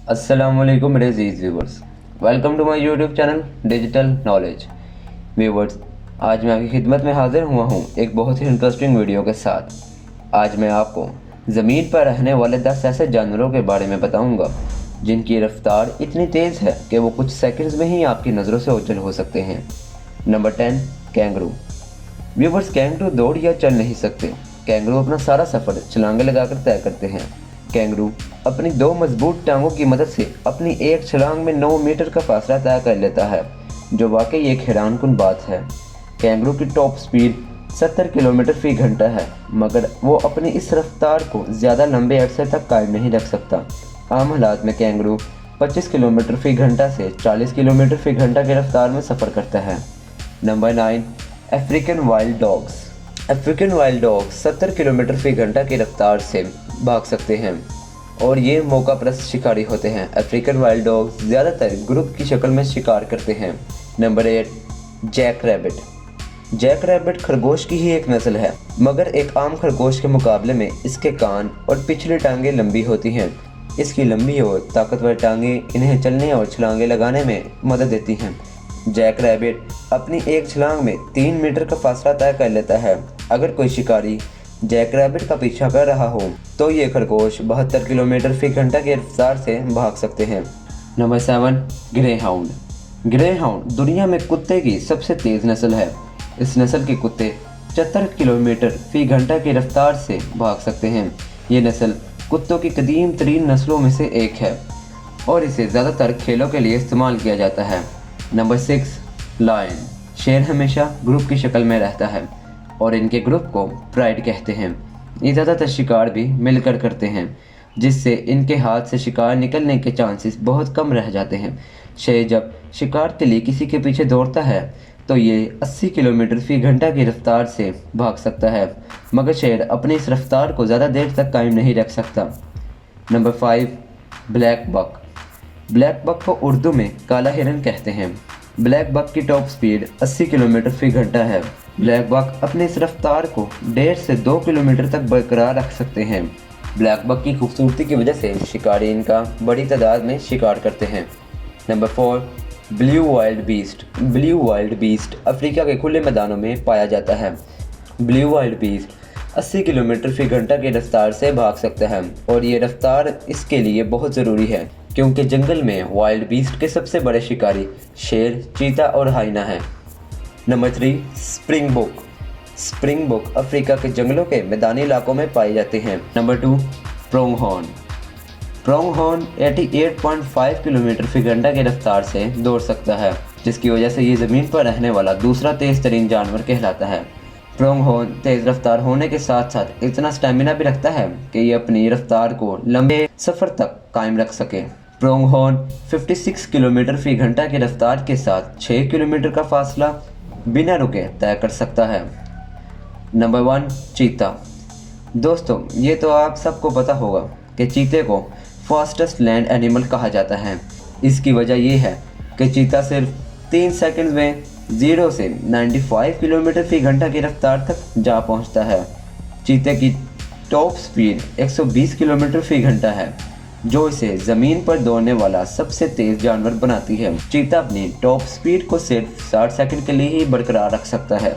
अस्सलामुअलैकुम मेरे अजीज़ viewers, welcome to my YouTube channel digital knowledge. Viewers, आज मैं आपकी खिदमत में हाजिर हुआ हूँ एक बहुत ही इंटरेस्टिंग वीडियो के साथ। आज मैं आपको ज़मीन पर रहने वाले 10 ऐसे जानवरों के बारे में बताऊँगा जिनकी रफ्तार इतनी तेज़ है कि वो कुछ सेकंड्स में ही आपकी नज़रों से ओझल हो सकते हैं। Number 10, kangaroo. व्यूवर्स, कैंगरू दौड़ या चल नहीं सकते। कैंगरू अपना सारा सफ़र छलांगे लगाकर तय करते हैं। कैंगरू अपनी 2 मजबूत टांगों की मदद से अपनी एक छलांग में 9 मीटर का फासला तय कर लेता है, जो वाकई एक हैरानकुन बात है। कैंगरू की टॉप स्पीड 70 किलोमीटर फी घंटा है, मगर वो अपनी इस रफ्तार को ज़्यादा लंबे अरसे तक कायम नहीं रख सकता। आम हालात में कैंगरू 25 किलोमीटर फी घंटा से 40 किलोमीटर फी घंटा की रफ्तार में सफ़र करता है। Number 9, African wild dogs. African wild dogs 70 kilometre फी घंटा की रफ्तार से भाग सकते हैं और ये मौका परस्त शिकारी होते हैं। अफ्रीकन वाइल्ड डॉग्स ज़्यादातर ग्रुप की शक्ल में शिकार करते हैं। Number 8, jack rabbit. Jack rabbit खरगोश की ही एक नस्ल है, मगर एक आम खरगोश के मुकाबले में इसके कान और पिछली टांगें लंबी होती हैं। इसकी लंबी और ताकतवर टांगें इन्हें चलने और छलांगे लगाने में मदद देती हैं। जैक रैबिट अपनी एक छलांग में 3 मीटर का फासला तय कर लेता है। अगर कोई शिकारी जैक रैबिट का पीछा कर रहा हो तो ये खरगोश 72 किलोमीटर फी घंटा की रफ्तार से भाग सकते हैं। Number 7, grey hound. Grey hound दुनिया में कुत्ते की सबसे तेज़ नस्ल है। इस नस्ल के कुत्ते 74 किलोमीटर फी घंटा की रफ्तार से भाग सकते हैं। ये नस्ल कुत्तों की कदीम तरीन नस्लों में से एक है और इसे ज़्यादातर खेलों के लिए इस्तेमाल किया जाता है। Number 6, lion. शेर हमेशा ग्रुप की शक्ल में रहता है और इनके ग्रुप को प्राइड कहते हैं। ये ज़्यादातर शिकार भी मिलकर करते हैं, जिससे इनके हाथ से शिकार निकलने के चांसेस बहुत कम रह जाते हैं। शेर जब शिकार के लिए किसी के पीछे दौड़ता है तो ये 80 किलोमीटर फी घंटा की रफ्तार से भाग सकता है, मगर शेर अपनी इस रफ्तार को ज़्यादा देर तक कायम नहीं रख सकता। Number 5, black buck. Black buck को उर्दू में काला हिरन कहते हैं। ब्लैक बक की टॉप स्पीड 80 किलोमीटर फी घंटा है। ब्लैक बक अपने इस रफ्तार को 1.5 से 2 किलोमीटर तक बरकरार रख सकते हैं। ब्लैक बक की खूबसूरती की वजह से शिकारी इनका बड़ी तादाद में शिकार करते हैं। Number 4, blue wild beast. Blue wild beast Africa के खुले मैदानों में पाया जाता है। ब्लू वाइल्ड बीस्ट 80 किलोमीटर फी घंटा की रफ्तार से भाग सकता है और ये रफ्तार इसके लिए बहुत ज़रूरी है क्योंकि जंगल में वाइल्ड बीस्ट के सबसे बड़े शिकारी शेर, चीता और हाइना हैं। नंबर 3, स्प्रिंगबोक। स्प्रिंगबोक अफ्रीका के जंगलों के मैदानी इलाकों में पाए जाते हैं। Number 2, pronghorn. Pronghorn 88.5 kilometre फी घंटा की रफ्तार से दौड़ सकता है, जिसकी वजह से ये ज़मीन पर रहने वाला दूसरा तेज़ तरीन जानवर कहलाता है। प्रोंग हॉर्न तेज़ रफ्तार होने के साथ साथ इतना स्टेमिना भी रखता है कि ये अपनी रफ्तार को लंबे सफ़र तक कायम रख सके। प्रोंग हॉर्न 56 किलोमीटर फी घंटा की रफ्तार के साथ 6 किलोमीटर का फासला बिना रुके तय कर सकता है। नंबर 1, चीता। दोस्तों, ये तो आप सबको पता होगा कि चीते को फास्टेस्ट लैंड एनिमल कहा जाता है। इसकी वजह यह है कि चीता सिर्फ 3 सेकंड में 0 से 95 किलोमीटर फी घंटा की रफ्तार तक जा पहुंचता है। चीते की टॉप स्पीड 120 किलोमीटर फी घंटा है, जो इसे ज़मीन पर दौड़ने वाला सबसे तेज़ जानवर बनाती है। चीता अपनी टॉप स्पीड को सिर्फ 60 सेकंड के लिए ही बरकरार रख सकता है।